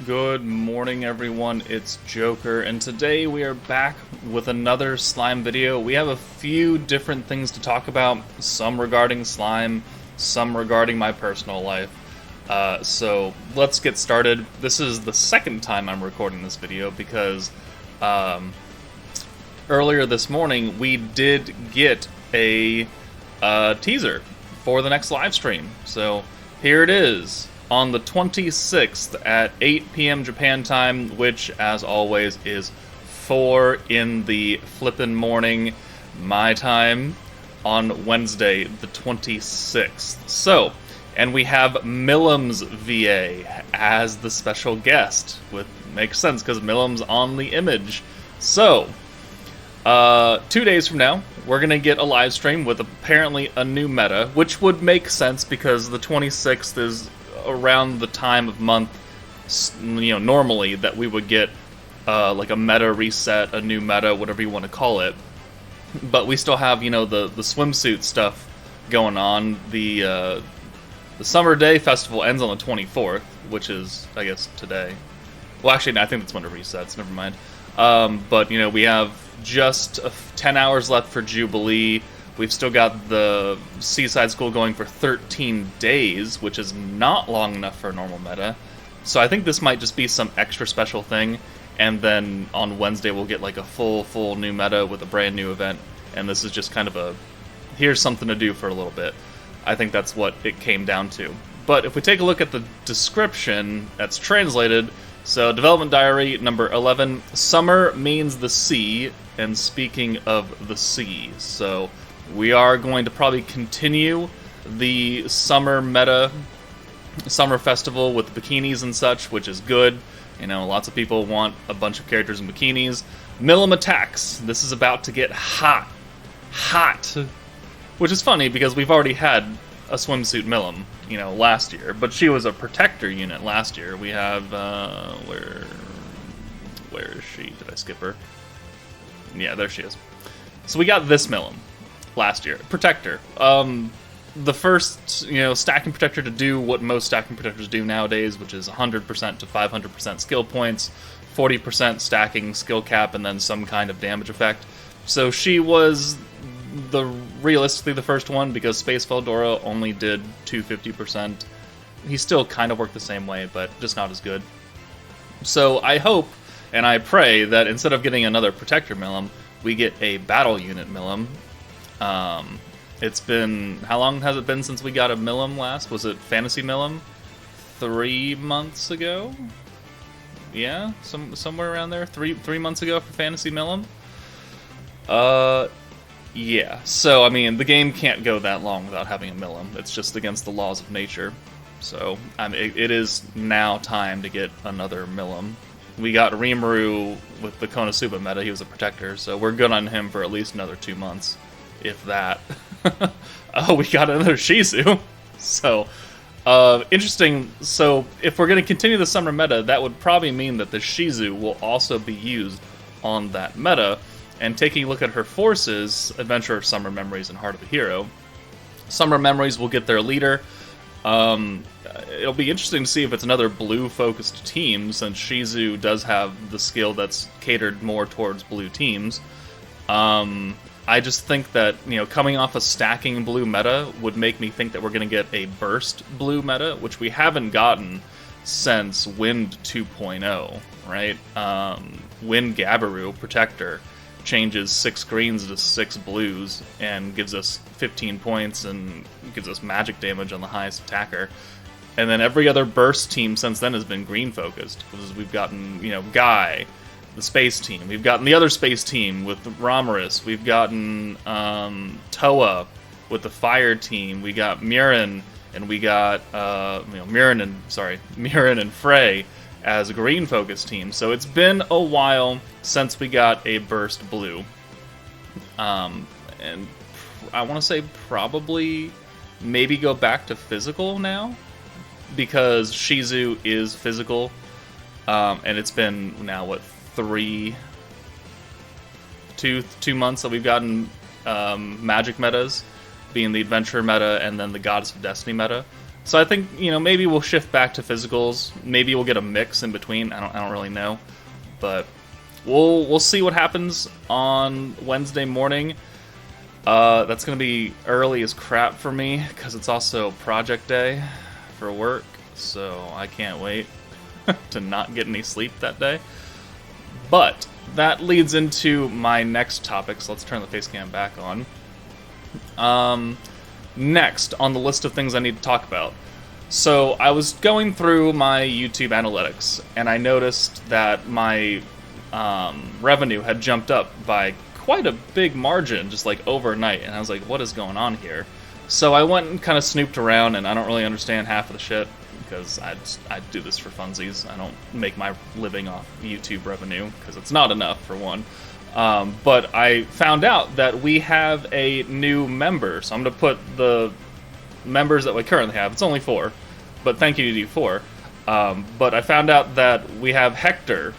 Good morning, everyone. It's Joker, and today we are back with another slime video. We have a few different things to talk about, some regarding slime, some regarding my personal life. So let's get started. This is the second time I'm recording this video because earlier this morning we did get a teaser for the next live stream. So here it is. On the 26th at 8 p.m. Japan time, which, as always, is 4 in the flippin' morning, my time, on Wednesday, the 26th. So, and we have Millam's VA as the special guest, which makes sense because Millam's on the image. So, 2 days from now, we're going to get a live stream with apparently a new meta, which would make sense because the 26th is around the time of month, normally that we would get like a meta reset, a new meta, whatever you want to call it. But we still have, the swimsuit stuff going on. The Summer Day Festival ends on the 24th, which is, I guess, today. Well, actually, no, I think that's when it resets. Never mind. But we have just 10 hours left for Jubilee. We've still got the Seaside School going for 13 days, which is not long enough for a normal meta. So I think this might just be some extra special thing, and then on Wednesday we'll get like a full new meta with a brand new event, and this is just kind of a, here's something to do for a little bit. I think that's what it came down to. But if we take a look at the description that's translated, so Development Diary number 11, summer means the sea, and speaking of the sea, so we are going to probably continue the summer meta, summer festival with bikinis and such, which is good. Lots of people want a bunch of characters in bikinis. Millam attacks. This is about to get hot. Which is funny because we've already had a swimsuit Millam, last year. But she was a protector unit last year. We have, where is she? Did I skip her? Yeah, there she is. So we got this Millam last year. Protector. The first, stacking protector to do what most stacking protectors do nowadays, which is 100% to 500% skill points, 40% stacking skill cap, and then some kind of damage effect. So she was realistically the first one because Space Veldora only did 250%. He still kind of worked the same way, but just not as good. So I hope and I pray that instead of getting another protector Millam, we get a battle unit Millam. It's been, how long has it been since we got a Millam last? Was it Fantasy Millam? 3 months ago? Yeah, somewhere around there. Three months ago for Fantasy Millam. Yeah. So the game can't go that long without having a Millam. It's just against the laws of nature. So it is now time to get another Millam. We got Rimuru with the Konosuba meta. He was a protector, so we're good on him for at least another 2 months. If that. Oh, we got another Shizu. So, interesting. So, if we're going to continue the summer meta, that would probably mean that the Shizu will also be used on that meta. And taking a look at her forces, Adventure of Summer Memories and Heart of a Hero, Summer Memories will get their leader. It'll be interesting to see if it's another blue-focused team, since Shizu does have the skill that's catered more towards blue teams. I just think that, coming off a stacking blue meta would make me think that we're going to get a burst blue meta, which we haven't gotten since Wind 2.0, right? Wind Gabiru, Protector, changes 6 greens to 6 blues and gives us 15 points and gives us magic damage on the highest attacker. And then every other burst team since then has been green-focused, because we've gotten, Guy, the space team. We've gotten the other space team with Ramirus. We've gotten Toa with the fire team. We got Murin, and we got Murin and Frey as a green focused team. So it's been a while since we got a burst blue. And I want to say probably maybe go back to physical now, because Shizu is physical. And it's been now, what, 2 months that we've gotten magic metas, being the adventure meta and then the Goddess of Destiny meta. So I think, you know, maybe we'll shift back to physicals. Maybe we'll get a mix in between. I don't really know, but we'll see what happens on Wednesday morning. That's gonna be early as crap for me because it's also project day for work, so I can't wait to not get any sleep that day. But that leads into my next topic, so let's turn the face cam back on. Next on the list of things I need to talk about. So I was going through my YouTube analytics, and I noticed that my revenue had jumped up by quite a big margin, just like overnight, and I was like, what is going on here? So I went and kind of snooped around, and I don't really understand half of the shit, because I do this for funsies. I don't make my living off YouTube revenue, because it's not enough, for one. But I found out that we have a new member, so I'm going to put the members that we currently have. It's only 4, but thank you to you 4. But I found out that we have Hector,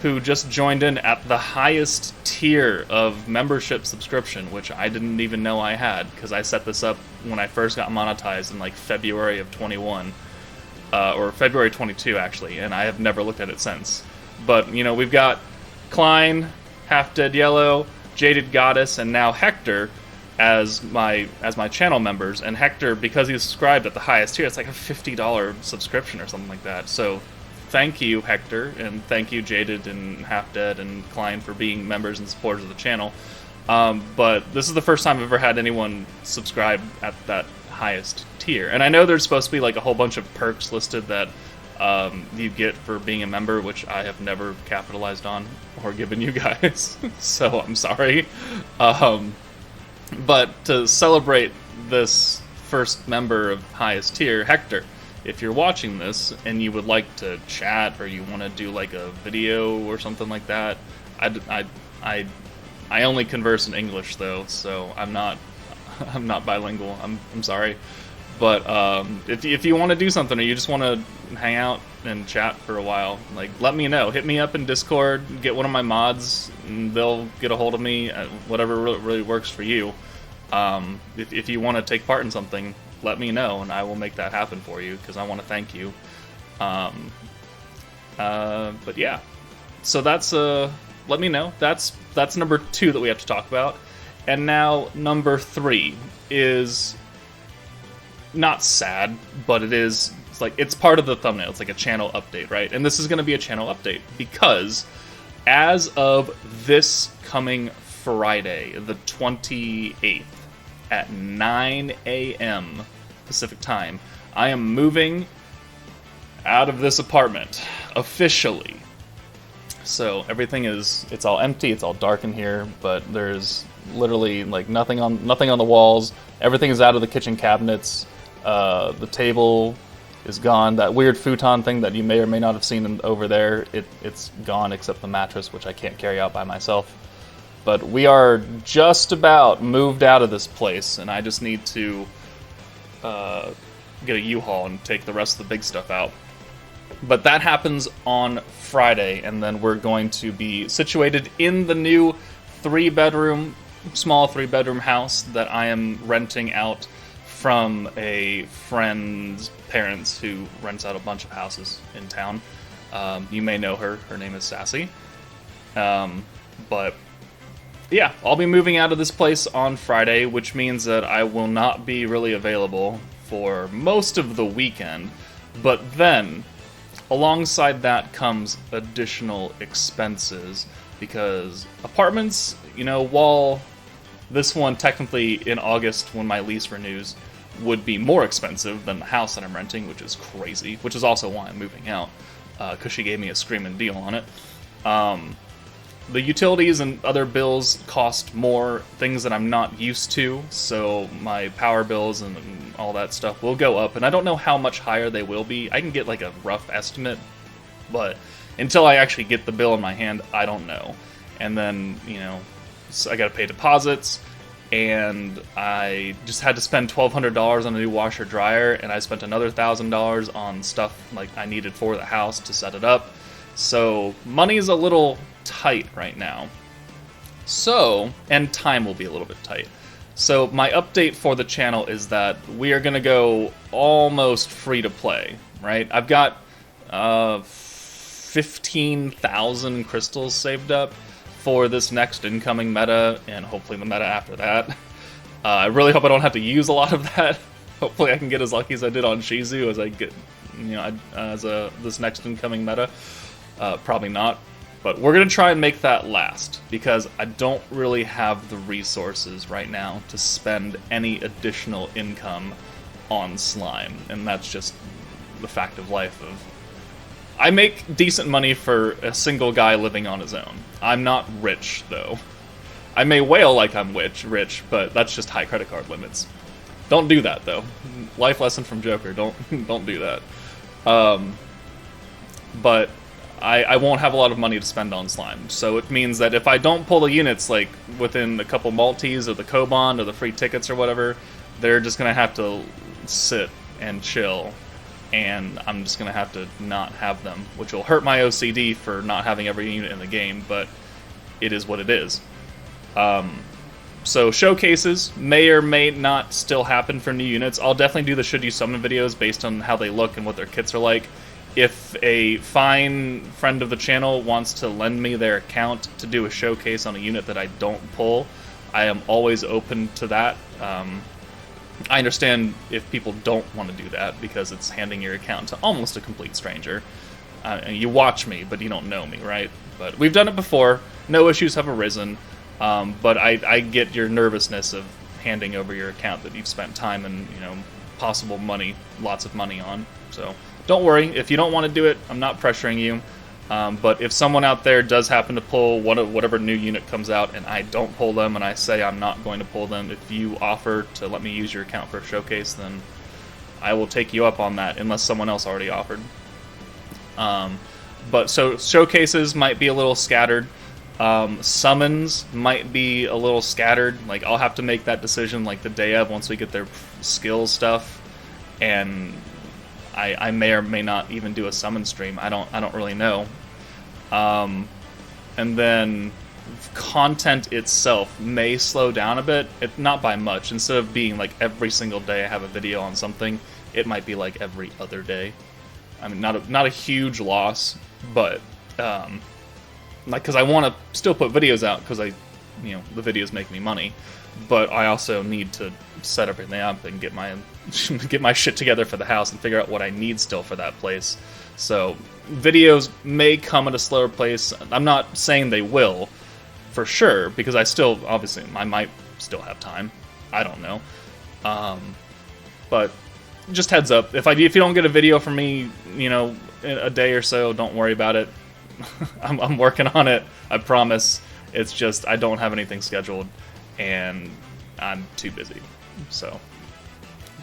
who just joined in at the highest tier of membership subscription, which I didn't even know I had, because I set this up when I first got monetized in like February of 21, or February 22 actually, and I have never looked at it since. But, you know, we've got Klein, Half Dead Yellow, Jaded Goddess, and now Hector as my channel members. And Hector, because he's subscribed at the highest tier, it's like a $50 subscription or something like that. So thank you, Hector, and thank you, Jaded and Half Dead and Klein, for being members and supporters of the channel. But this is the first time I've ever had anyone subscribe at that highest tier. And I know there's supposed to be like a whole bunch of perks listed that you get for being a member, which I have never capitalized on or given you guys, so I'm sorry. But to celebrate this first member of highest tier, Hector, if you're watching this and you would like to chat or you want to do like a video or something like that, I only converse in English though, so I'm not bilingual. I'm sorry, but if you want to do something or you just want to hang out and chat for a while, like, let me know. Hit me up in Discord, get one of my mods, and they'll get a hold of me. Whatever really works for you. If you want to take part in something, let me know, and I will make that happen for you, because I want to thank you. But yeah, so that's let me know. That's number 2 that we have to talk about. And now number 3 is not sad, but it's like, it's part of the thumbnail. It's like a channel update, right? And this is going to be a channel update because as of this coming Friday, the 28th, at 9 a.m. Pacific time, I am moving out of this apartment officially. So everything it's all empty, it's all dark in here, but there's literally like nothing on the walls. Everything is out of the kitchen cabinets. The table is gone. That weird futon thing that you may or may not have seen over there, it's gone, except the mattress, which I can't carry out by myself. But we are just about moved out of this place, and I just need to get a U-Haul and take the rest of the big stuff out. But that happens on Friday, and then we're going to be situated in the new small three-bedroom house that I am renting out from a friend's parents who rents out a bunch of houses in town. You may know her. Her name is Sassy. But yeah, I'll be moving out of this place on Friday, which means that I will not be really available for most of the weekend. But then, alongside that comes additional expenses, because apartments, you know, while this one technically in August when my lease renews would be more expensive than the house that I'm renting, which is crazy, which is also why I'm moving out, because she gave me a screaming deal on it. The utilities and other bills cost more, things that I'm not used to, so my power bills and all that stuff will go up, and I don't know how much higher they will be. I can get like a rough estimate, but until I actually get the bill in my hand, I don't know. And then, you know, so I gotta pay deposits, and I just had to spend $1,200 on a new washer dryer, and I spent another $1,000 on stuff like I needed for the house to set it up. So money's a little tight right now. So, and time will be a little bit tight. So my update for the channel is that we are going to go almost free to play, right? I've got 15,000 crystals saved up for this next incoming meta, and hopefully the meta after that. I really hope I don't have to use a lot of that. Hopefully I can get as lucky as I did on Shizu as I get, this next incoming meta. Probably not. But we're going to try and make that last, because I don't really have the resources right now to spend any additional income on slime, and that's just the fact of life. I make decent money for a single guy living on his own. I'm not rich, though. I may wail like I'm rich, but that's just high credit card limits. Don't do that, though. Life lesson from Joker, don't do that. But I won't have a lot of money to spend on slime, so it means that if I don't pull the units, like, within a couple multis or the Koban or the free tickets or whatever, they're just going to have to sit and chill, and I'm just going to have to not have them, which will hurt my OCD for not having every unit in the game, but it is what it is. So showcases may or may not still happen for new units. I'll definitely do the should you summon videos based on how they look and what their kits are like. If a fine friend of the channel wants to lend me their account to do a showcase on a unit that I don't pull, I am always open to that. I understand if people don't want to do that, because it's handing your account to almost a complete stranger. And you watch me, but you don't know me, right? But we've done it before. No issues have arisen. But I get your nervousness of handing over your account that you've spent time and, possible money, lots of money on. So don't worry, if you don't want to do it, I'm not pressuring you. But if someone out there does happen to pull whatever new unit comes out and I don't pull them and I say I'm not going to pull them, if you offer to let me use your account for a showcase, then I will take you up on that, unless someone else already offered. But so showcases might be a little scattered. Summons might be a little scattered. Like, I'll have to make that decision like the day of, once we get their skills stuff, and I may or may not even do a summon stream. I don't really know. And then content itself may slow down a bit, not by much. Instead of being like every single day I have a video on something, it might be like every other day. I mean, not a huge loss, but because I want to still put videos out, because the videos make me money, but I also need to set everything up and get my shit together for the house and figure out what I need still for that place. So videos may come at a slower pace. I'm not saying they will, for sure, because I might still have time. I don't know. But just heads up, if you don't get a video from me, in a day or so, don't worry about it. I'm working on it, I promise. It's just I don't have anything scheduled, and I'm too busy. So,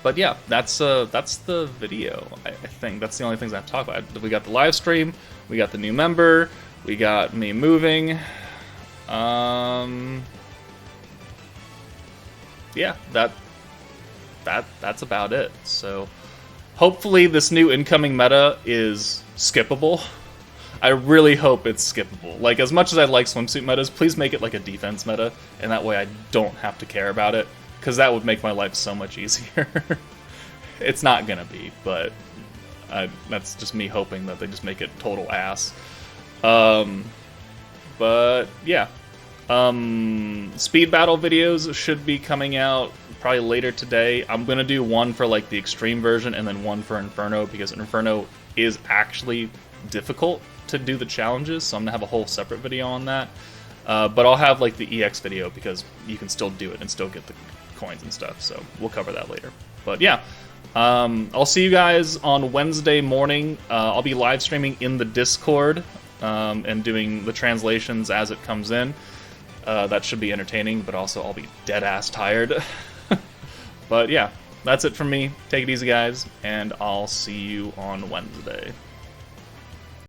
but yeah, that's the video. I think that's the only things I have to talk about. We got the live stream, we got the new member, we got me moving. Yeah, that's about it. So, hopefully this new incoming meta is skippable. I really hope it's skippable. Like, as much as I like swimsuit metas, please make it like a defense meta, and that way I don't have to care about it, because that would make my life so much easier. It's not gonna be, but that's just me hoping that they just make it total ass. But yeah, speed battle videos should be coming out probably later today. I'm gonna do one for like the extreme version and then one for Inferno, because Inferno is actually difficult to do the challenges, so I'm gonna have a whole separate video on that. But I'll have like the EX video, because you can still do it and still get the coins and stuff, so we'll cover that later. But yeah, I'll see you guys on Wednesday morning. I'll be live streaming in the Discord and doing the translations as it comes in. That should be entertaining, but also I'll be dead-ass tired. But yeah, that's it from me. Take it easy, guys, and I'll see you on Wednesday.